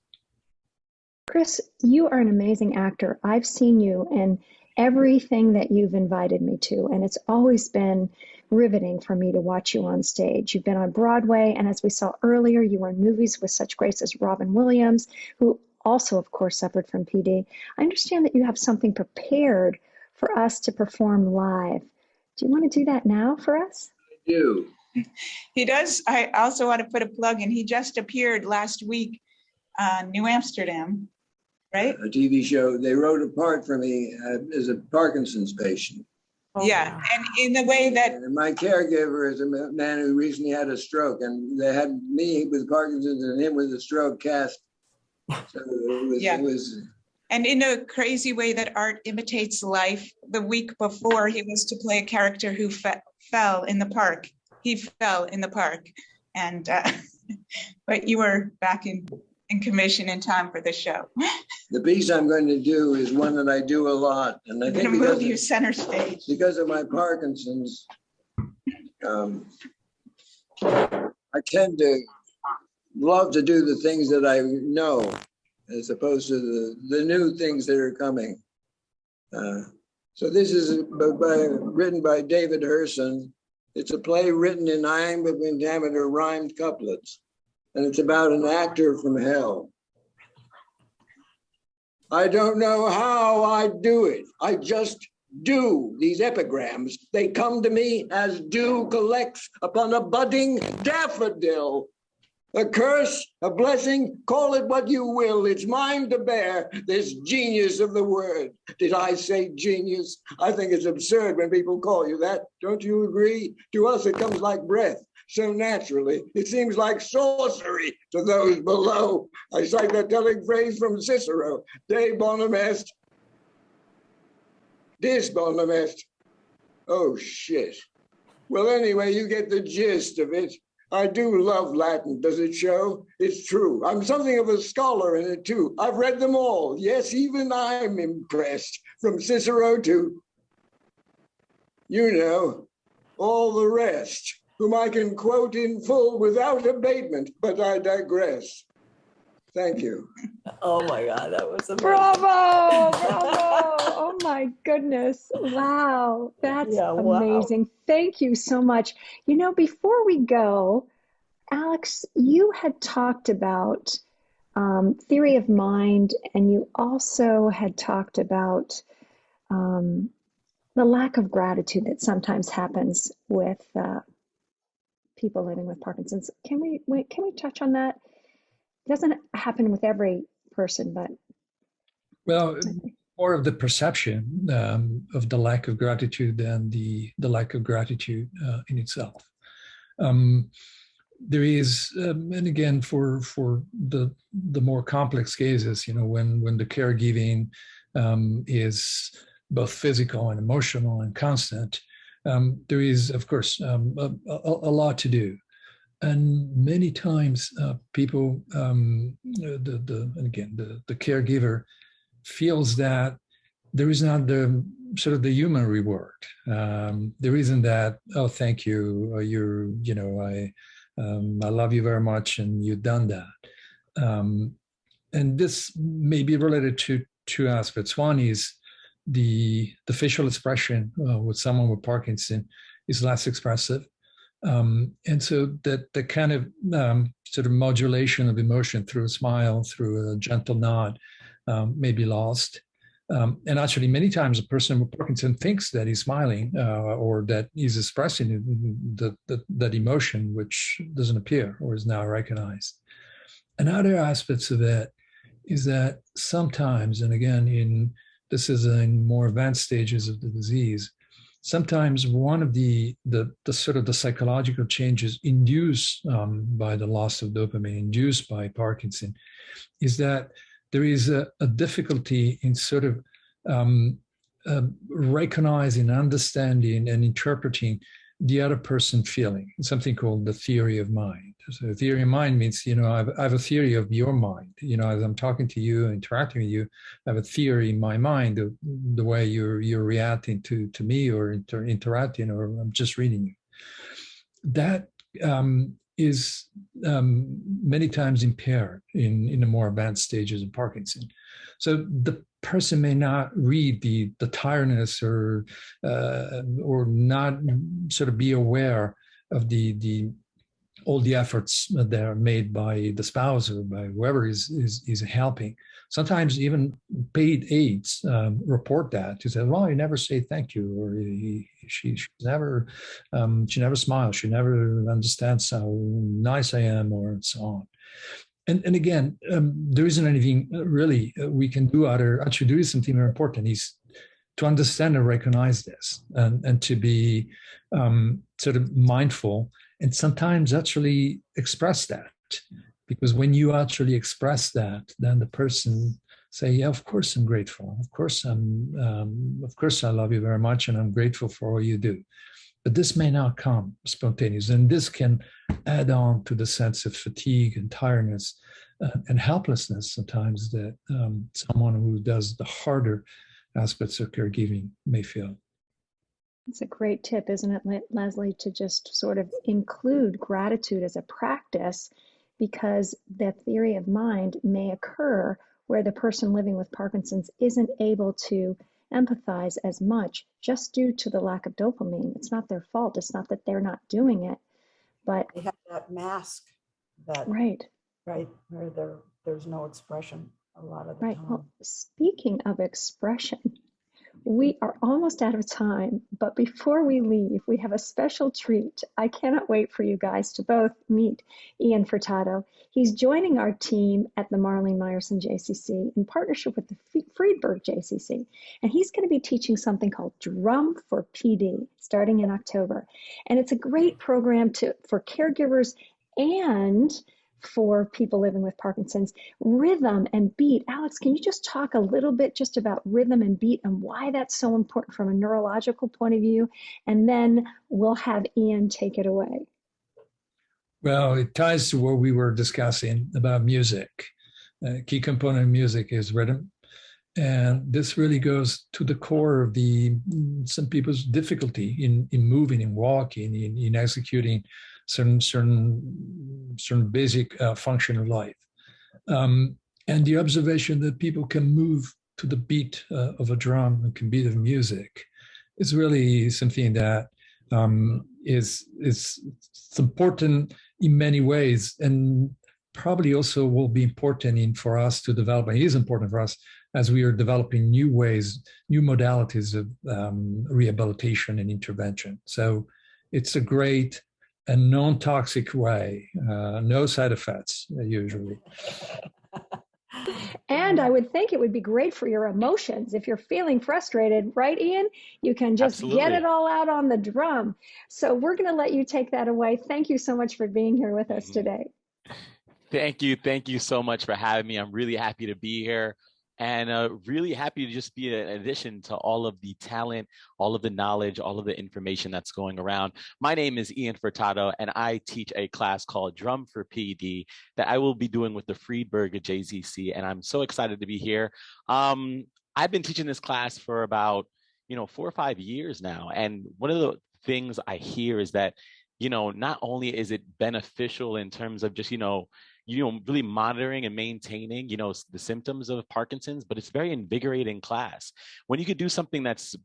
Chris, you are an amazing actor. I've seen you in everything that you've invited me to, and it's always been riveting for me to watch you on stage. You've been on Broadway, and as we saw earlier, you were in movies with such greats as Robin Williams, who also, of course, suffered from PD. I understand that you have something prepared for us to perform live. Do you want to do that now for us? I do. He does. I also want to put a plug in. He just appeared last week on New Amsterdam, right? A TV show. They wrote a part for me as a Parkinson's patient. Oh, yeah, wow. And in the way that... And my caregiver is a man who recently had a stroke, and they had me with Parkinson's and him with a stroke cast. So it was... And in a crazy way that art imitates life, the week before he was to play a character who fell in the park. He fell in the park. And but you were back in commission in time for the show. The piece I'm going to do is one that I do a lot. And I think I'm going to move you center stage. Because of my Parkinson's, I tend to love to do the things that I know, as opposed to the new things that are coming. So this is written by David Herson. It's a play written in iambic pentameter rhymed couplets, and it's about an actor from hell. I don't know how I do it. I just do these epigrams. They come to me as dew collects upon a budding daffodil. A curse, a blessing, call it what you will. It's mine to bear, this genius of the word. Did I say genius? I think it's absurd when people call you that. Don't you agree? To us, it comes like breath, so naturally. It seems like sorcery to those below. I cite that telling phrase from Cicero, De bonum est, dis bonum est. Oh, shit. Well, anyway, you get the gist of it. I do love Latin. Does it show? It's true. I'm something of a scholar in it, too. I've read them all. Yes, even I'm impressed. From Cicero to, all the rest, whom I can quote in full without abatement, but I digress. Thank you. Oh, my God, that was amazing. Bravo! Bravo! Oh, my goodness. Wow. That's amazing. Thank you so much. Before we go, Alex, you had talked about theory of mind, and you also had talked about the lack of gratitude that sometimes happens with people living with Parkinson's. Can we touch on that? It doesn't happen with every person, but... Well, more of the perception of the lack of gratitude than the lack of gratitude in itself. there is, and again, for the more complex cases, when the caregiving is both physical and emotional and constant, there is, of course, a lot to do. And many times people, the caregiver feels that there is not the sort of the human reward. There isn't that, oh, thank you, I love you very much, and you've done that. And this may be related to two aspects. One is the facial expression with someone with Parkinson is less expressive. And so that the kind of sort of modulation of emotion through a smile, through a gentle nod, may be lost. And actually, many times a person with Parkinson thinks that he's smiling or that he's expressing that emotion, which doesn't appear or is now recognized. Another aspects of it is that sometimes, and again, this is in more advanced stages of the disease, sometimes one of the sort of the psychological changes induced by the loss of dopamine, induced by Parkinson, is that there is a difficulty in sort of recognizing, understanding, and interpreting the other person feeling. It's something called the theory of mind. So the theory of mind means, I have a theory of your mind. As I'm talking to you, interacting with you, I have a theory in my mind of the way you're reacting to me or interacting, or I'm just reading you. That is many times impaired in the more advanced stages of Parkinson. So the person may not read the tiredness or not sort of be aware of all the efforts that are made by the spouse or by whoever is helping. Sometimes even paid aides report that to say, well, you never say thank you, or she never smiles, she never understands how nice I am, or so on. And again, there isn't anything really we can do actually there is something very important, is to understand and recognize this, and to be sort of mindful, and sometimes actually express that. Because when you actually express that, then the person say, yeah, of course I'm grateful. Of course I love you very much, and I'm grateful for all you do. But this may not come spontaneous, and this can add on to the sense of fatigue and tiredness and helplessness sometimes that someone who does the harder aspects of caregiving may feel. It's a great tip, isn't it, Lesley, to just sort of include gratitude as a practice, because that theory of mind may occur where the person living with Parkinson's isn't able to empathize as much just due to the lack of dopamine. It's not their fault. It's not that they're not doing it, but they have that mask that right, where there's no expression a lot of the time. Well, speaking of expression, we are almost out of time, but before we leave, we have a special treat. I cannot wait for you guys to both meet Ian Feurtado. He's joining our team at the Marlene Meyerson JCC in partnership with the Friedberg JCC, and he's going to be teaching something called Drum for PD starting in October. And it's a great program for caregivers and for people living with Parkinson's. Rhythm and beat. Alex, can you just talk a little bit just about rhythm and beat and why that's so important from a neurological point of view? And then we'll have Ian take it away. Well, it ties to what we were discussing about music. A key component of music is rhythm. And this really goes to the core of some people's difficulty in moving, in walking, in executing certain basic function of life. And the observation that people can move to the beat of a drum, and can beat of music, is really something that is important in many ways, and probably also will be important for us to develop, and is important for us as we are developing new ways, new modalities of rehabilitation and intervention. So it's a great and non-toxic way, no side effects usually. And I would think it would be great for your emotions. If you're feeling frustrated, right, Ian? You can just get it all out on the drum. So we're going to let you take that away. Thank you so much for being here with us today. Thank you. Thank you so much for having me. I'm really happy to be here and really happy to just be an addition to all of the talent, all of the knowledge, all of the information that's going around. My name is Ian Feurtado, and I teach a class called Drum for PD that I will be doing with the Friedberg JCC, and I'm so excited to be here. I've been teaching this class for about 4 or 5 years now, and one of the things I hear is that not only is it beneficial in terms of just really monitoring and maintaining, the symptoms of Parkinson's, but it's very invigorating class. When you could do something that's,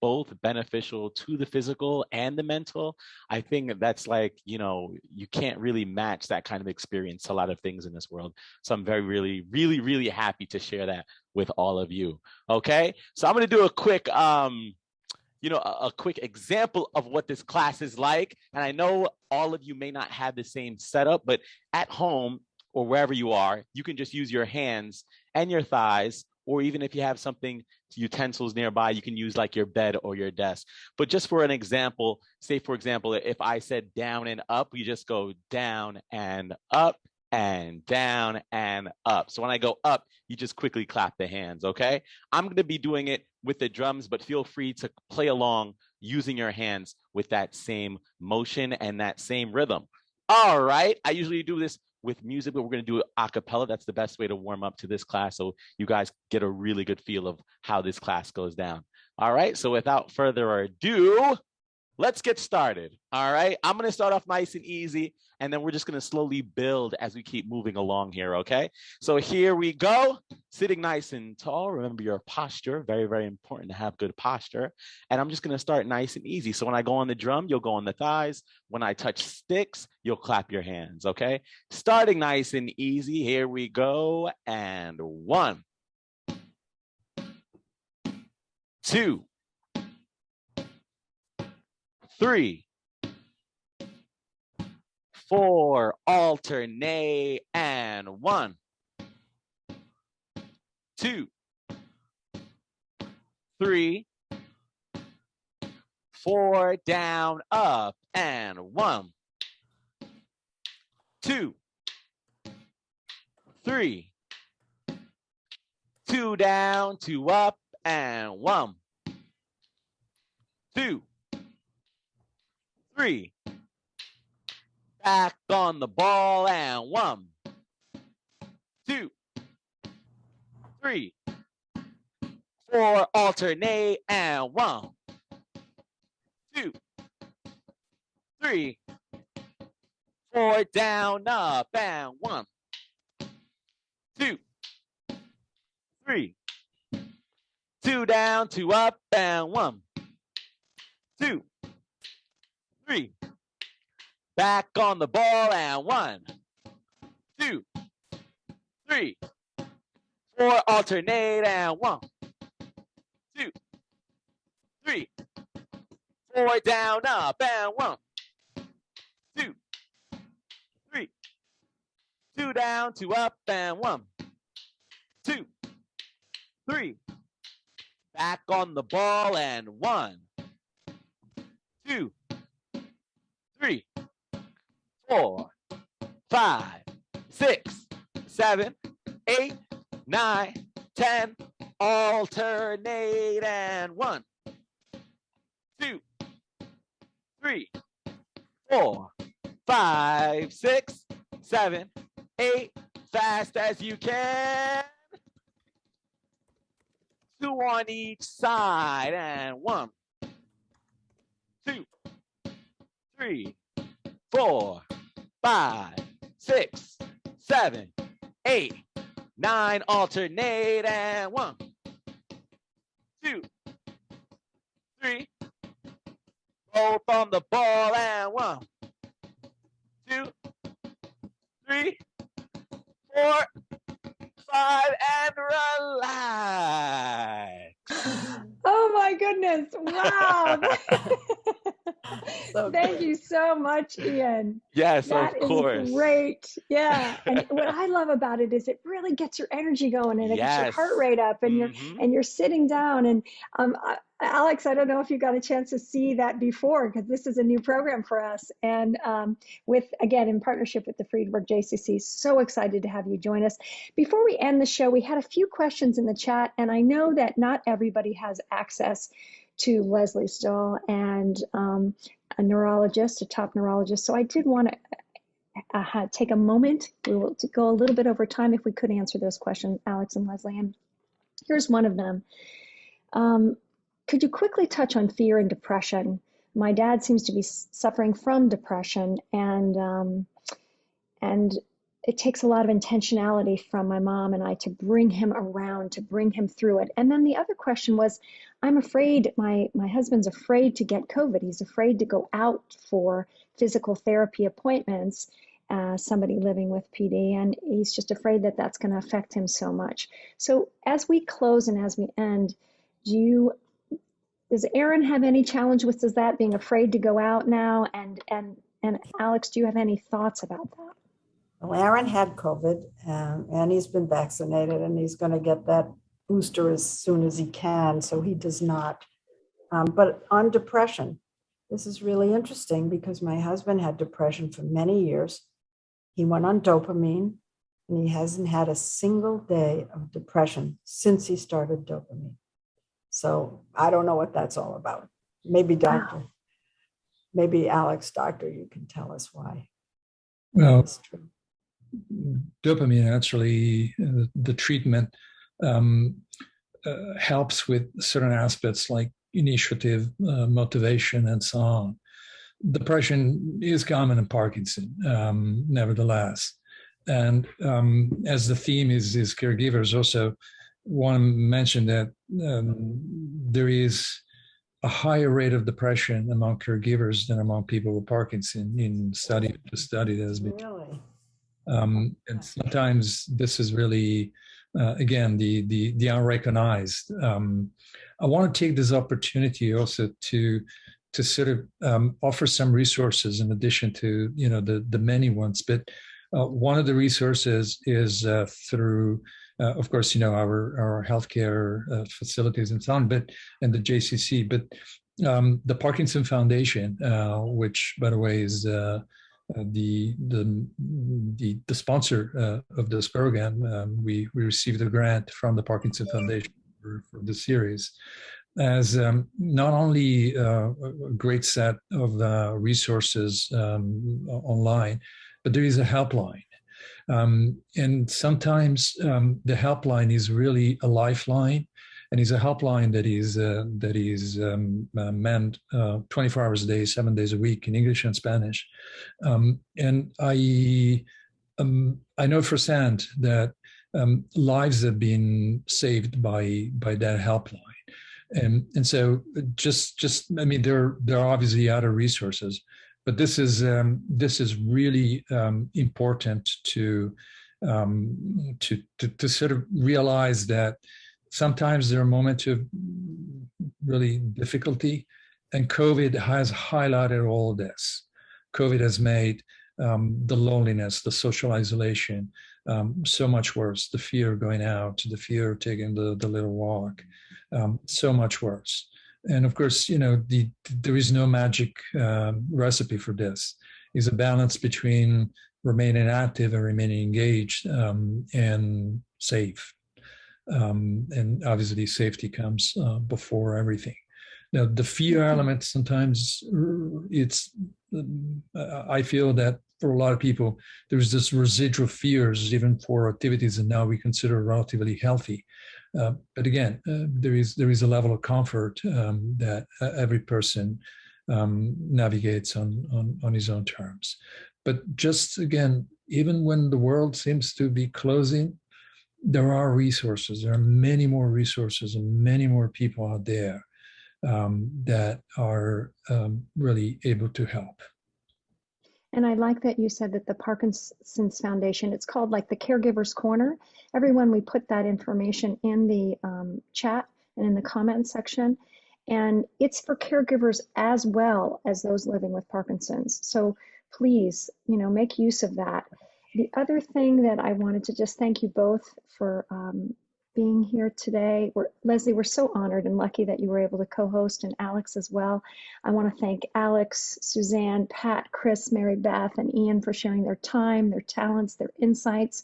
both beneficial to the physical and the mental, I think that's like, you can't really match that kind of experience to a lot of things in this world. So I'm really happy to share that with all of you. Okay, so I'm going to do a quick, a quick example of what this class is like. And I know all of you may not have the same setup, but at home or wherever you are, you can just use your hands and your thighs, or even if you have something, utensils nearby, you can use like your bed or your desk. But just for an example, say for example, if I said down and up, we just go down and up and down and up. So when I go up, you just quickly clap the hands, okay? I'm going to be doing it with the drums, but feel free to play along using your hands with that same motion and that same rhythm. All right, I usually do this with music, but we're going to do it a cappella. That's the best way to warm up to this class, so you guys get a really good feel of how this class goes down. All right, so without further ado, let's get started. All right, I'm going to start off nice and easy, and then we're just going to slowly build as we keep moving along here, okay? So here we go, sitting nice and tall. Remember your posture, very important to have good posture. And I'm just going to start nice and easy. So when I go on the drum, you'll go on the thighs. When I touch sticks, you'll clap your hands, okay? Starting nice and easy, here we go. And 1, 2, 3, 4, alternate, and 1, 2, 3, 4, down, up, and 1, 2, 3, 2 down, 2 up, and 1, 2, 3, back on the ball, and 1, 2, 3, 4, alternate, and 1, 2, 3, 4, down, up, and 1, 2, 3, 2 down, 2 up, and 1, 2, 3, back on the ball, and 1, 2, 3, 4, alternate, and 1, 2, 3, 4, down, up, and 1, 2, 3, 2 down, 2 up, and 1, 2, 3, back on the ball, and 1, 2, 3, 4, 5, 6, 7, 8, 9, 10, alternate, and 1, 2, 3, 4, 5, 6, 7, 8, fast as you can. 2 on each side, and 1, 2, 3, 4, 5, 6, 7, 8, 9, alternate, and 1, 2, 3, both on the ball, and 1, 2, 3, 4, 5, and relax. Oh my goodness. Wow. Awesome. Thank you so much, Ian. Yes, That of is course. great. Yeah. And what I love about it is it really gets your energy going and it gets your heart rate up and you're sitting down. And Alex, I don't know if you got a chance to see that before, because this is a new program for us. And again, in partnership with the Friedberg JCC, so excited to have you join us. Before we end the show, we had a few questions in the chat, and I know that not everybody has access to Lesley Stahl and a neurologist, a top neurologist. So I did want to take a moment. We will go a little bit over time if we could answer those questions, Alex and Lesley. And here's one of them. Could you quickly touch on fear and depression? My dad seems to be suffering from depression, and it takes a lot of intentionality from my mom and I to bring him around, to bring him through it. And then the other question was, I'm afraid, my husband's afraid to get COVID. He's afraid to go out for physical therapy appointments, somebody living with PD, and he's just afraid that that's going to affect him so much. So as we close and as we end, does Aaron have any challenge with that, being afraid to go out now? And Alex, do you have any thoughts about that? Well, Aaron had COVID and he's been vaccinated and he's going to get that booster as soon as he can. So he does not. But on depression, this is really interesting because my husband had depression for many years. He went on dopamine and he hasn't had a single day of depression since he started dopamine. So I don't know what that's all about. Maybe maybe Alex, doctor, you can tell us why. Well, that's true. Dopamine, actually, the treatment helps with certain aspects like initiative, motivation, and so on. Depression is common in Parkinson, nevertheless. And as the theme is caregivers, also want to mention that there is a higher rate of depression among caregivers than among people with Parkinson in the study that has been. Really? And sometimes this is really, again, the unrecognized. I want to take this opportunity also to sort of offer some resources in addition to the many ones. But one of the resources is through, of course, our healthcare facilities and so on, and the JCC, but the Parkinson Foundation, which, by the way, is the sponsor of this program. We received a grant from the Parkinson Foundation for the series, as not only a great set of resources online, but there is a helpline. And sometimes the helpline is really a lifeline, and is a helpline that is manned 24 hours a day, 7 days a week in English and Spanish. And I know firsthand that lives have been saved by that helpline. And so I mean, there are obviously other resources, but this is really important to sort of realize that sometimes there are moments of really difficulty, and COVID has highlighted all of this. COVID has made the loneliness, the social isolation so much worse, the fear of going out, the fear of taking the little walk, so much worse. And of course, there is no magic recipe for this. It's a balance between remaining active and remaining engaged and safe. And obviously safety comes before everything. Now, the fear element, sometimes I feel that for a lot of people, there's this residual fears even for activities that now we consider relatively healthy. But again, there is a level of comfort that every person navigates on his own terms. But just again, even when the world seems to be closing, there are resources. There are many more resources and many more people out there that are really able to help. And I like that you said that the Parkinson's Foundation, it's called like the Caregivers Corner. Everyone, we put that information in the chat and in the comment section. And it's for caregivers as well as those living with Parkinson's. So please, make use of that. The other thing that I wanted to just thank you both for being here today. Lesley, we're so honored and lucky that you were able to co-host, and Alex as well. I want to thank Alex, Suzanne, Pat, Chris, Mary Beth, and Ian for sharing their time, their talents, their insights.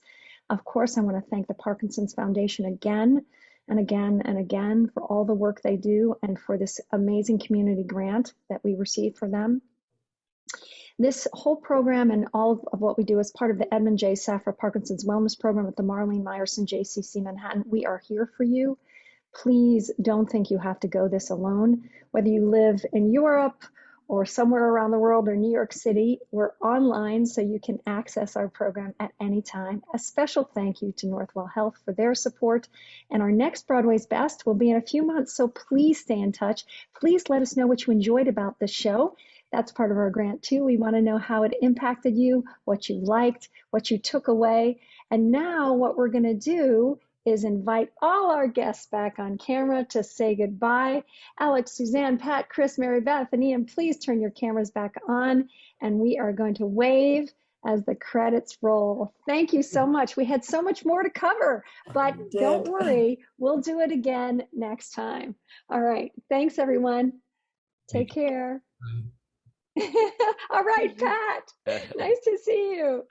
Of course, I want to thank the Parkinson's Foundation again and again and again for all the work they do and for this amazing community grant that we received for them. This whole program and all of what we do is part of the Edmund J. Safra Parkinson's Wellness Program at the Marlene Meyerson JCC Manhattan. We are here for you. Please don't think you have to go this alone. Whether you live in Europe or somewhere around the world or New York City, we're online so you can access our program at any time. A special thank you to Northwell Health for their support. And our next Broadway's Best will be in a few months, so please stay in touch. Please let us know what you enjoyed about the show. That's part of our grant too. We want to know how it impacted you, what you liked, what you took away. And now what we're going to do is invite all our guests back on camera to say goodbye. Alex, Suzanne, Pat, Chris, Mary Beth, and Ian, please turn your cameras back on, and we are going to wave as the credits roll. Thank you so much. We had so much more to cover, but don't worry, we'll do it again next time. All right. Thanks, everyone. Take care. All right, Pat. Nice to see you.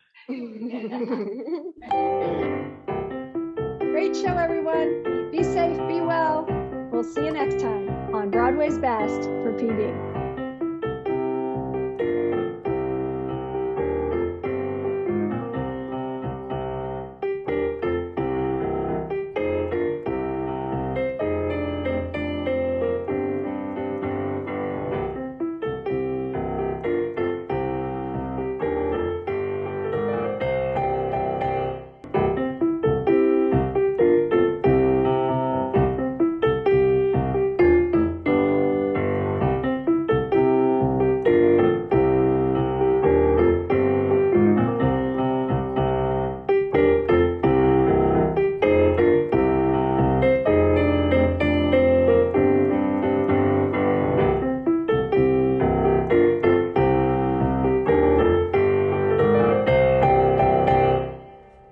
Great show, everyone. Be safe, be well. We'll see you next time on Broadway's Best for PB.